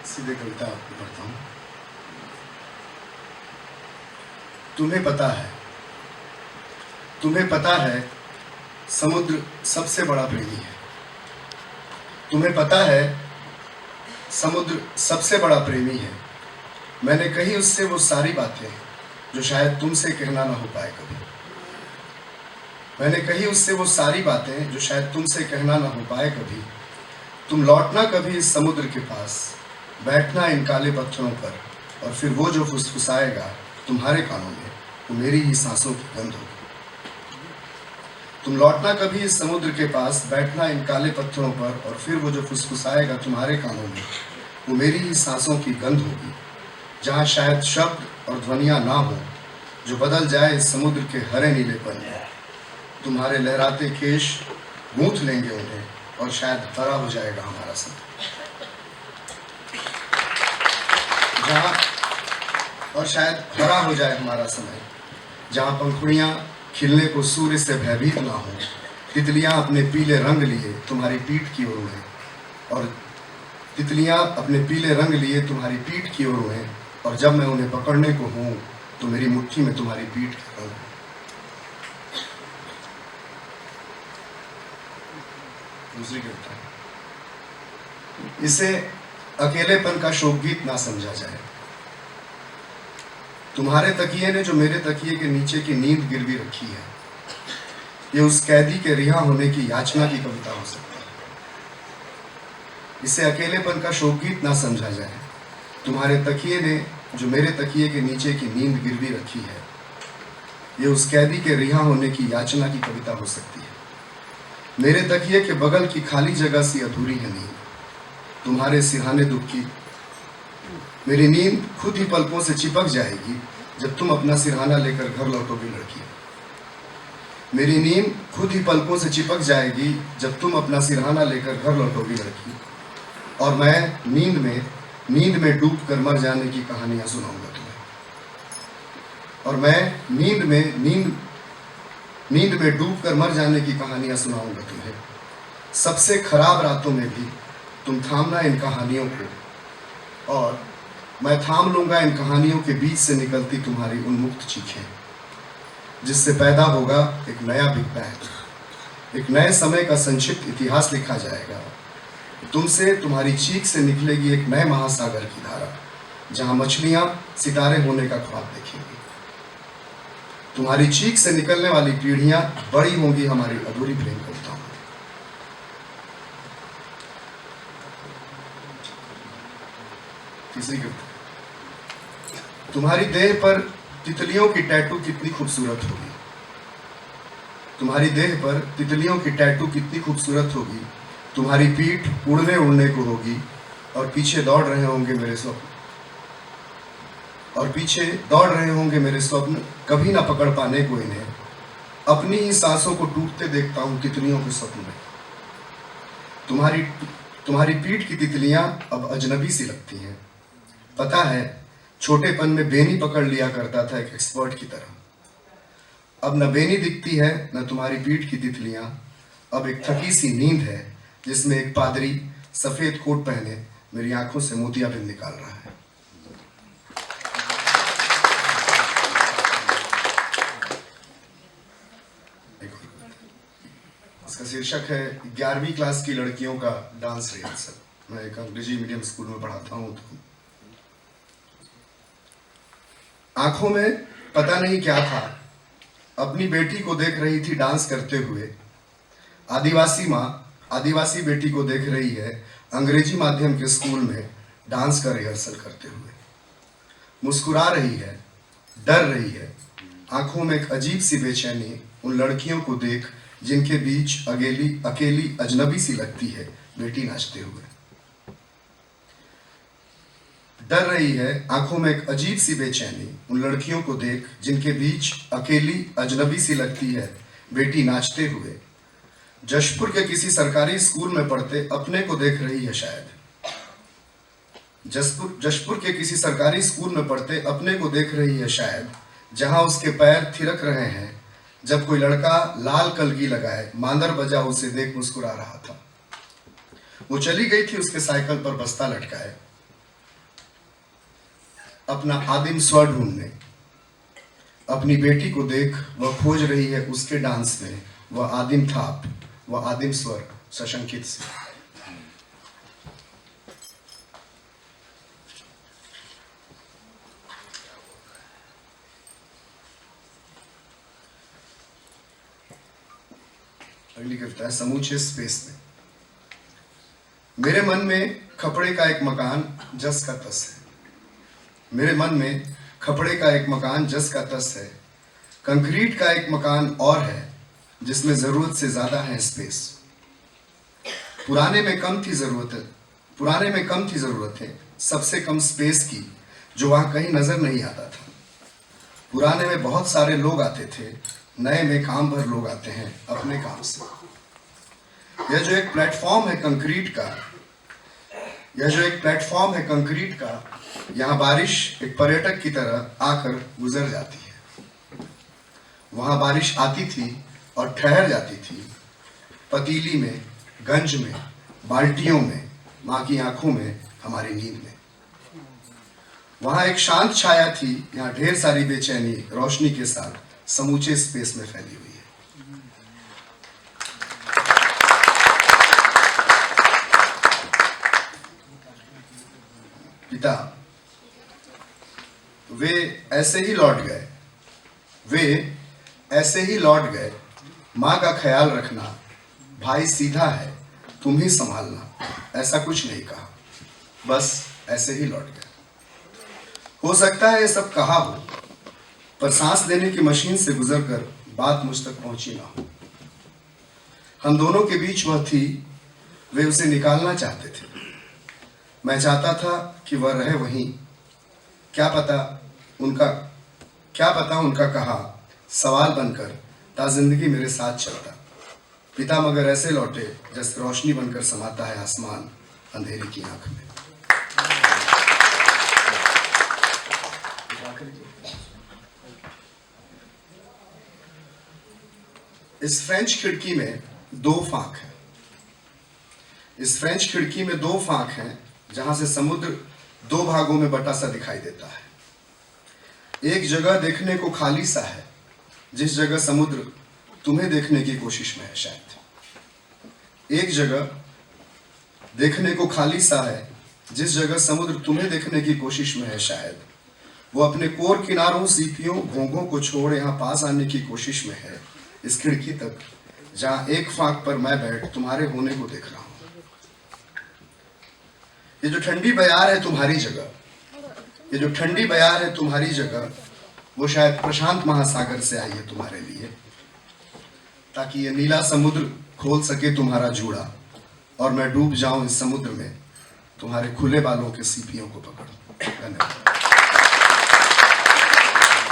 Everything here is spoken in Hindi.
सीधे कविता आपको पढ़ता हूँ। तुम्हें पता है समुद्र सबसे बड़ा प्रेमी है। तुम्हें पता है समुद्र सबसे बड़ा प्रेमी है। मैंने कही उससे वो सारी बातें जो शायद तुमसे कहना ना हो पाए कभी। मैंने कही उससे वो सारी बातें जो शायद तुमसे कहना ना हो पाए कभी। तुम लौटना कभी इस समुद्र के पास, बैठना इन काले पत्थरों पर, और फिर वो जो फुसफुसाएगा तुम्हारे कानों में, वो मेरी ही सांसों की गंध होगी। तुम लौटना कभी इस समुद्र के पास, बैठना इन काले पत्थरों पर, और फिर वो जो फुसफुसाएगा तुम्हारे कानों में, वो मेरी ही सांसों की गंध होगी। जहाँ शायद शब्द और ध्वनियाँ ना हो, जो बदल जाए इस समुद्र के हरे नीलेपन में। तुम्हारे लहराते केश गूंथ लेंगे उन्हें, और शायद हरा हो जाएगा हमारा समय। और शायद हरा हो जाए हमारा समय, जहाँ पंखुड़ियाँ खिलने को सूर्य से भयभीत ना हो। तितलियाँ अपने पीले रंग लिए तुम्हारी पीठ की ओर उड़ें, और तितलियाँ अपने पीले रंग लिए तुम्हारी पीठ की ओर उड़ें, और जब मैं उन्हें पकड़ने को हूँ तो मेरी मुट्ठी में तुम्हारी पीठ का रंग है। दूसरी कविता, इसे अकेलेपन का शोकगीत ना समझा जाए। तुम्हारे तकिए ने जो मेरे तकिए के नीचे की नींद गिरवी रखी है, ये उस कैदी के रिहा होने की याचना की कविता हो सकती है। इसे अकेलेपन का शोकगीत ना समझा जाए। तुम्हारे तकिए ने जो मेरे तकिए के नीचे की नींद गिरवी रखी है, ये उस कैदी के रिहा होने की याचना की कविता हो सकती है। मेरे तकिए के बगल की खाली जगह सी अधूरी है नींद, तुम्हारे सिरहाने दुख की। मेरी नींद खुद ही पलकों से चिपक जाएगी जब तुम अपना सिरहाना लेकर घर लौटोगी लड़की। मेरी नींद खुद ही पलकों से चिपक जाएगी जब तुम अपना सिरहाना लेकर घर लौटोगी लड़की। और मैं नींद में डूब कर मर जाने की कहानियां सुनाऊंगा तुम्हें। और मैं नींद में डूब कर मर जाने की कहानियां सुनाऊंगा तुम्हें। सबसे खराब रातों में भी तुम थामना इन कहानियों को, और मैं थाम लूंगा इन कहानियों के बीच से निकलती तुम्हारी उन्मुक्त चीखें, जिससे पैदा होगा एक नया बिग बैंग। एक नए समय का संक्षिप्त इतिहास लिखा जाएगा। तुमसे, तुम्हारी चीख से निकलेगी एक नए महासागर की धारा, जहां मछलियां सितारे होने का ख्वाब देखेंगी। तुम्हारी चीख से निकलने वाली पीढ़ियां बड़ी होंगी हमारी अधूरी प्रेम कविताओं में। तीसरी कविता, तुम्हारी देह पर तितलियों की टैटू कितनी खूबसूरत होगी। तुम्हारी देह पर तितलियों की टैटू कितनी खूबसूरत होगी। तुम्हारी पीठ उड़ने को होगी, और पीछे दौड़ रहे होंगे मेरे स्वप्न, कभी ना पकड़ पाने को इन्हें। अपनी ही सांसों को टूटते देखता हूं तितलियों के स्वप्न में। तुम्हारी पीठ की तितलियां अब अजनबी सी लगती हैं। पता है, छोटेपन में बेनी पकड़ लिया करता था एक एक्सपर्ट की तरह। अब न बेनी दिखती है न तुम्हारी पीठ की तितलियां। अब एक थकी सी नींद है जिसमें एक पादरी सफेद कोट पहने मेरी आंखों से मोतियाबिंद निकाल रहा है। इसका शीर्षक है 11वीं क्लास की लड़कियों का डांस रिहर्सल। मैं एक अंग्रेजी मीडियम स्कूल में पढ़ाता हूँ। तो आंखों में पता नहीं क्या था, अपनी बेटी को देख रही थी डांस करते हुए। आदिवासी बेटी को देख रही है अंग्रेजी माध्यम के स्कूल में डांस का रिहर्सल करते हुए। मुस्कुरा रही है, डर रही है, आंखों में एक अजीब सी बेचैनी उन लड़कियों को देख जिनके बीच अकेली अजनबी सी लगती है बेटी नाचते हुए। डर रही है, आंखों में एक अजीब सी बेचैनी उन लड़कियों को देख जिनके बीच अकेली अजनबी सी लगती है बेटी नाचते हुए। जशपुर के किसी सरकारी स्कूल में पढ़ते अपने को देख रही है शायद। जशपुर के किसी सरकारी स्कूल में पढ़ते अपने को देख रही है शायद, जहां उसके पैर थिरक रहे हैं जब कोई लड़का लाल कलगी लगाए मांदर बजा उसे देख मुस्कुरा रहा था। वो चली गई थी उसके साइकिल पर बस्ता लटकाए। अपना आदिम स्वर ढूंढने। अपनी बेटी को देख वह खोज रही है उसके डांस में वह आदिम थाप, वह आदिम स्वर सशंकित से। अगली कविता है समूचे स्पेस में। मेरे मन में खपड़े का एक मकान जस का तस है। मेरे मन में खपड़े का एक मकान जस का तस है। कंक्रीट का एक मकान और है जिसमें जरूरत से ज्यादा है स्पेस। पुराने में कम थी जरूरतें सबसे कम स्पेस की जो वहां कहीं नजर नहीं आता था। पुराने में बहुत सारे लोग आते थे, नए में काम भर लोग आते हैं अपने काम से। यह जो एक प्लेटफॉर्म है कंक्रीट का, यहाँ बारिश एक पर्यटक की तरह आकर गुजर जाती है। वहां बारिश आती थी और ठहर जाती थी, पतीली में, गंज में, बाल्टियों में, माँ की आंखों में, हमारी नींद में। वहां एक शांत छाया थी, यहाँ ढेर सारी बेचैनी रोशनी के साथ समूचे स्पेस में फैली हुई है। पिता वे ऐसे ही लौट गए। माँ का ख्याल रखना, भाई सीधा है, तुम ही संभालना, ऐसा कुछ नहीं कहा, बस ऐसे ही लौट गए। हो सकता है ये सब कहा हो, पर सांस लेने की मशीन से गुजरकर बात मुझ तक पहुंची ना हो। हम दोनों के बीच वह थी, वे उसे निकालना चाहते थे। मैं चाहता था कि वह रहे वहीं। क्या पता उनका कहा सवाल बनकर ता जिंदगी मेरे साथ चलता। पिता मगर ऐसे लौटे जैसे रोशनी बनकर समाता है आसमान अंधेरी की आंख में। इस फ्रेंच खिड़की में दो फांक हैं जहां से समुद्र दो भागों में बटा सा दिखाई देता है। एक जगह देखने को खाली सा है जिस जगह समुद्र तुम्हें देखने की कोशिश में है शायद। एक जगह देखने को खाली सा है जिस जगह समुद्र तुम्हें देखने की कोशिश में है शायद। वो अपने कोर किनारों, सीपियों, घोंघों को छोड़ यहाँ पास आने की कोशिश में है इस खिड़की तक जहां एक फांक पर मैं बैठ तुम्हारे होने को देख रहा हूं। ये जो ठंडी बयार है तुम्हारी जगह, वो शायद प्रशांत महासागर से आई है तुम्हारे लिए, ताकि ये नीला समुद्र खोल सके तुम्हारा जूड़ा और मैं डूब जाऊं इस समुद्र में तुम्हारे खुले बालों के सीपियों को पकड़। धन्यवाद।